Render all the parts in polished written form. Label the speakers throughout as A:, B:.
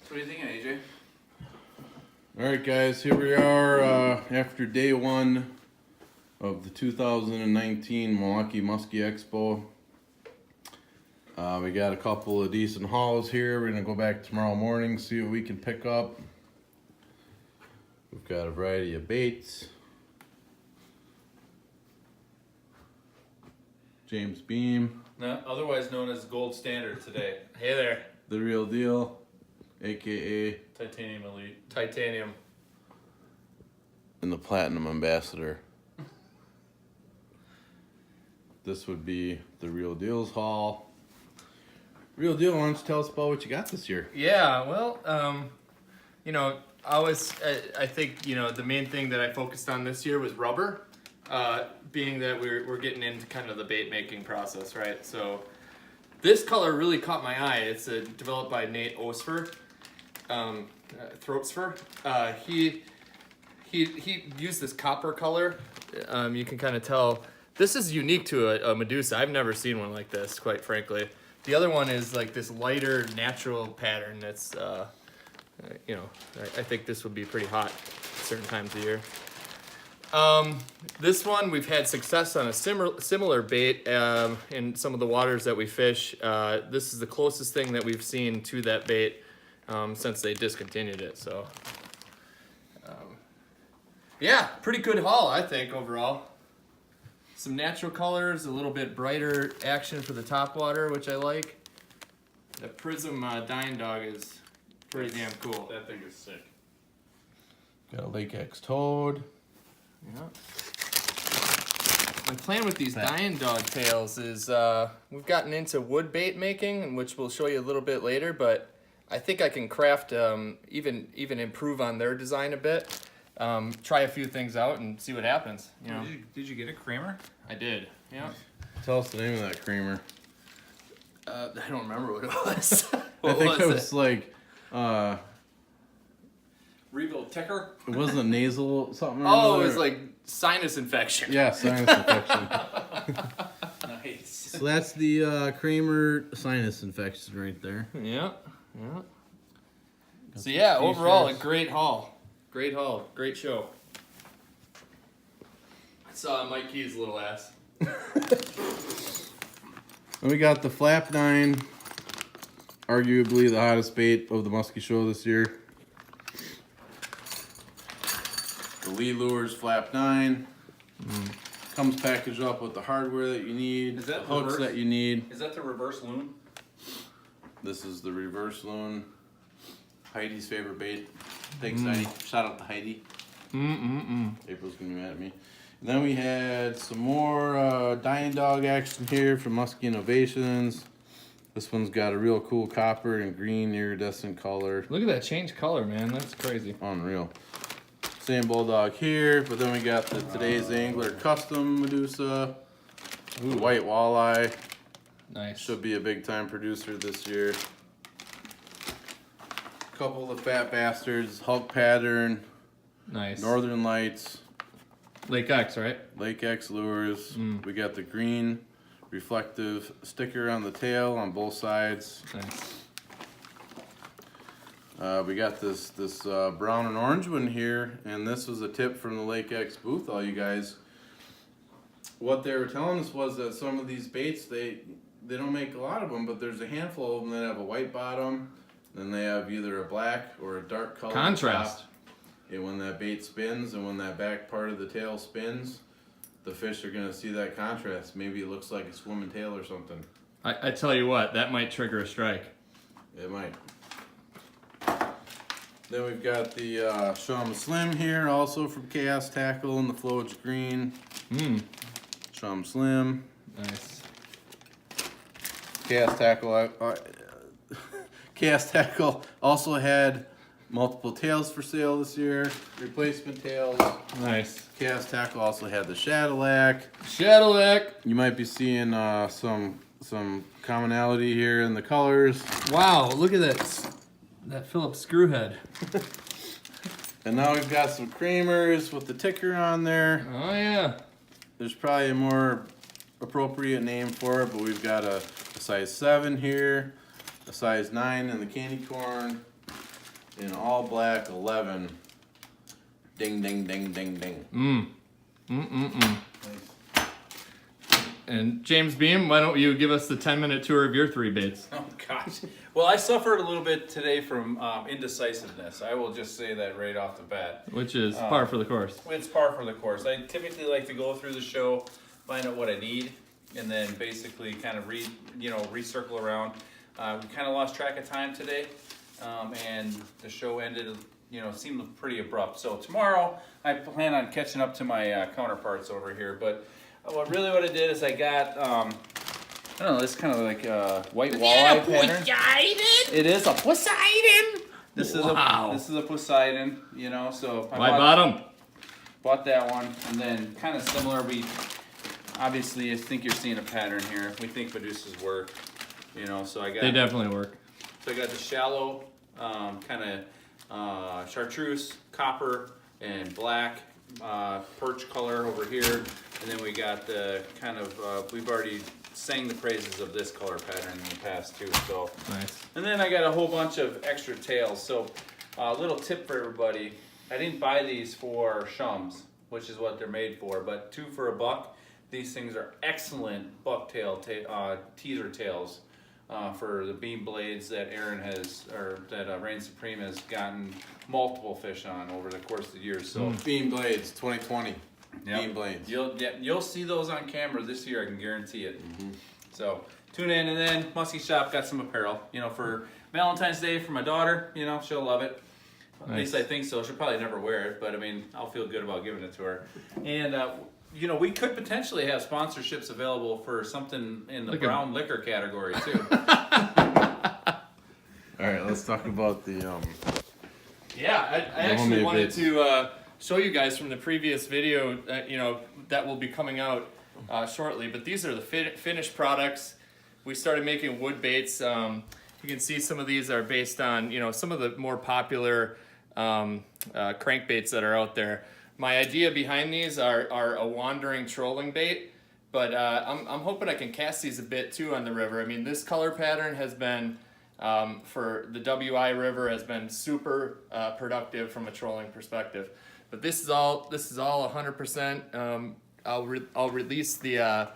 A: What are you thinking, AJ?
B: Alright guys, here we are after day one of the 2019 Milwaukee Musky Expo. We got a couple of decent hauls here. We're going to go back tomorrow morning, see what we can pick up. We've got a variety of baits. James Beam.
A: Otherwise known as Gold Standard today. Hey there.
B: The Real Deal, aka
A: Titanium Elite. Titanium.
B: and the Platinum Ambassador. This would be the Real Deal's haul. Real Deal, why don't you tell us about what you got this year?
C: Yeah, well, I think, the main thing that I focused on this year was rubber, being that we're getting into kind of the bait making process, right? So this color really caught my eye. It's developed by Nate Osfer, Throatsfer. He used this copper color. You can kind of tell this is unique to a Medusa. I've never seen one like this, quite frankly. The other one is like this lighter natural pattern that's, I think this would be pretty hot at certain times of year. This one, we've had success on a similar bait in some of the waters that we fish. This is the closest thing that we've seen to that bait since they discontinued it. So, yeah, pretty good haul, I think, overall. Some natural colors, a little bit brighter action for the top water, which I like. The Prism Dying Dog is pretty damn cool.
A: That thing is sick.
B: Got a Lake X Toad.
C: Yeah. My plan with these Dying Dog tails is we've gotten into wood bait making, which we'll show you a little bit later, but I think I can craft, even improve on their design a bit. Try a few things out and see what happens. You know.
A: Did you get a Kramer?
C: I did. Yeah.
B: Tell us the name of that creamer.
C: I don't remember what it was.
B: I think it was like,
A: Regal Ticker?
B: it wasn't a nasal something. Or
C: Oh, it
B: another.
C: was like sinus infection.
B: Yeah, sinus infection.
A: Nice.
B: So that's the Kramer sinus infection right there.
C: Yeah. Yeah. So yeah, overall a great haul. Great haul. Great show. I saw Mike Key's little ass.
B: And we got the Flap 9, arguably the hottest bait of the Musky show this year. The Lee Lures Flap 9. Comes packaged up with the hardware that you need,
A: Is that
B: the hooks
A: reverse?
B: that you need.
A: Is that the reverse loon?
B: This is the reverse loon. Heidi's favorite bait. Thanks, Heidi. Shout out to Heidi. April's gonna be mad at me. And then we had some more Dying Dog action here from Musky Innovations. This one's got a real cool copper and green iridescent color.
C: Look at that change color, man. That's crazy.
B: Unreal. Same Bulldog here, but then we got the Today's Angler Custom Medusa. Ooh, white walleye.
C: Nice.
B: Should be a big time producer this year. Couple of Fat Bastards, Hulk Pattern,
C: Nice.
B: Northern Lights,
C: Lake X, right?
B: Lake X Lures. We got the green reflective sticker on the tail on both sides.
C: Nice.
B: We got this brown and orange one here, and this was a tip from the Lake X booth, all you guys. What they were telling us was that some of these baits, they don't make a lot of them, but there's a handful of them that have a white bottom, then they have either a black or a dark color
C: Contrast.
B: top. And when that bait spins and when that back part of the tail spins, the fish are gonna see that contrast. Maybe it looks like a swimming tail or something.
C: I tell you what, that might trigger a strike.
B: It might. Then we've got the Shum Slim here, also from Chaos Tackle in the Floage Green. Shum Slim.
C: Nice.
B: Chaos Tackle. Chaos Tackle also had multiple tails for sale this year. Replacement tails.
C: Nice.
B: Chaos Tackle also had the Shadowlac.
C: Shadowlac.
B: You might be seeing some commonality here in the colors.
C: Wow, look at that Phillips screwhead.
B: And now we've got some Kramers with the ticker on there.
C: Oh yeah.
B: There's probably a more appropriate name for it, but we've got a size 7 here, a size 9 in the candy corn, in all black 11. Ding, ding, ding, ding, ding.
C: And James Beam, why don't you give us the 10-minute tour of your 3 baits?
A: Oh gosh. Well, I suffered a little bit today from indecisiveness. I will just say that right off the bat.
C: Which is par for the course.
A: It's par for the course. I typically like to go through the show, find out what I need, and then basically kind of recircle around. We kind of lost track of time today, and the show ended, seemed pretty abrupt. So tomorrow I plan on catching up to my counterparts over here. But what I did is I got, I don't know, this kind of like white walleye pattern. It is a Poseidon. This is a Poseidon, So
C: White bottom.
A: Bought that one, and then kind of similar. We obviously, I think you're seeing a pattern here. We think Medusa's work, So I got.
C: They definitely work.
A: So I got the shallow, kind of chartreuse, copper, and black perch color over here, and then we got the kind of we've already sang the praises of this color pattern in the past too. So
C: Nice.
A: And then I got a whole bunch of extra tails. So a little tip for everybody: I didn't buy these for shums, which is what they're made for, but 2 for $1. These things are excellent bucktail teaser tails for the beam blades that Aaron has, or that Reign Supreme has gotten multiple fish on over the course of the years. So
B: Beam Blades 2020.
A: Yep.
B: Beam Blades.
A: You'll see those on camera this year. I can guarantee it. So tune in, and then Musky Shop got some apparel. For Valentine's Day for my daughter. She'll love it. At least I think so. She'll probably never wear it, but I mean, I'll feel good about giving it to her. And we could potentially have sponsorships available for something in the brown liquor category too.
B: All right, let's talk about the
C: Yeah, I actually wanted to show you guys from the previous video, that will be coming out shortly. But these are the finished products. We started making wood baits. You can see some of these are based on, some of the more popular crankbaits that are out there. My idea behind these are a wandering trolling bait, but I'm hoping I can cast these a bit too on the river. I mean, this color pattern has been, for the WI River, has been super productive from a trolling perspective. But this is all 100%. I'll release the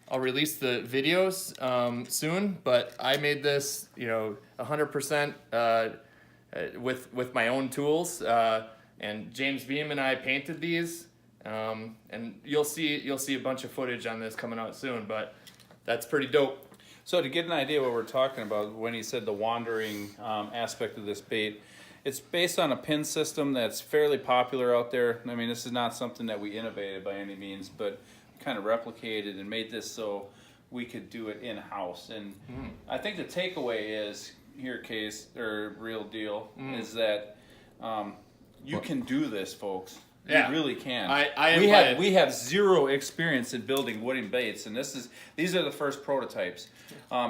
C: videos soon, but I made this 100% with my own tools. And James Beam and I painted these, and you'll see a bunch of footage on this coming out soon. But that's pretty dope.
A: So to get an idea what we're talking about, when he said the wandering aspect of this bait, it's based on a pin system that's fairly popular out there. I mean, this is not something that we innovated by any means, but kind of replicated and made this so we could do it in-house. And I think the takeaway is, here, Case, or real deal, is that you can do this, folks.
C: Yeah.
A: You really can. We have zero experience in building wooden baits, and these are the first prototypes.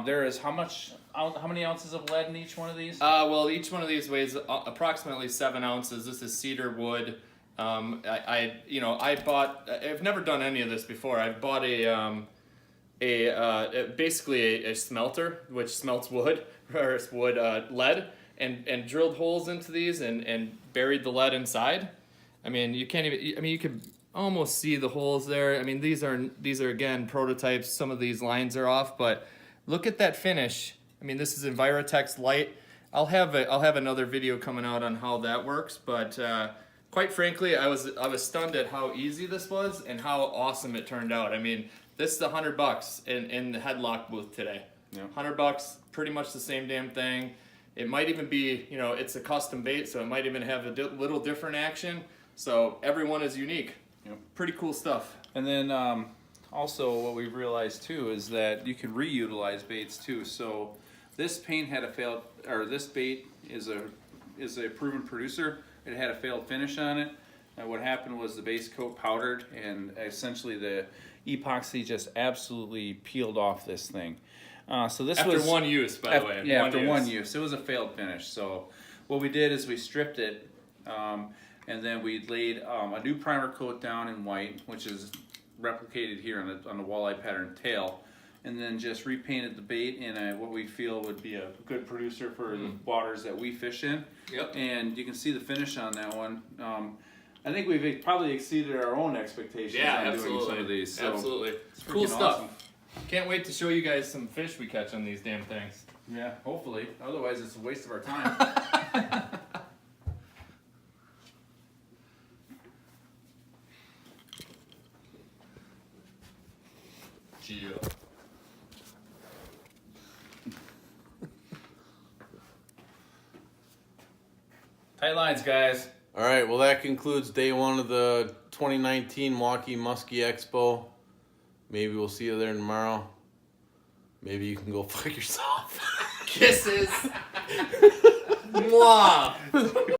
A: There is how many ounces of lead in each one of these?
C: Well, each one of these weighs approximately 7 ounces. This is cedar wood. I've never done any of this before. I've bought basically a smelter which smelts wood, or wood lead, and drilled holes into these and buried the lead inside. I mean, you can't even. I mean, you can almost see the holes there. I mean, these are again prototypes. Some of these lines are off, but look at that finish. I mean, this is Envirotex Light. I'll have another video coming out on how that works. But quite frankly, I was stunned at how easy this was and how awesome it turned out. I mean, this is $100 in the headlock booth today.
A: Yeah.
C: $100, pretty much the same damn thing. It might even be, it's a custom bait, so it might even have a little different action. So everyone is unique.
A: Yep.
C: Pretty cool stuff.
A: And then also what we've realized too is that you can reutilize baits too. So this paint had a failed, or this bait is a proven producer. It had a failed finish on it. And what happened was the base coat powdered, and essentially the epoxy just absolutely peeled off this thing. So this
C: After
A: was
C: one use, by the way.
A: Yeah, after one use. It was a failed finish. So what we did is we stripped it, and then we laid a new primer coat down in white, which is replicated here on the walleye pattern tail. and then just repainted the bait in what we feel would be a good producer for the waters that we fish in.
C: Yep.
A: And you can see the finish on that one. I think we've probably exceeded our own expectations on doing some of these. So
C: Absolutely.
A: it's
C: Cool
A: freaking
C: stuff.
A: awesome.
C: Can't wait to show you guys some fish we catch on these damn things.
A: Yeah, hopefully. Otherwise, it's a waste of our time.
C: Yeah.
A: Tight lines, guys.
B: All right, well, that concludes day one of the 2019 Milwaukee Musky Expo. Maybe we'll see you there tomorrow. Maybe you can go fuck yourself.
C: Kisses. Mwah.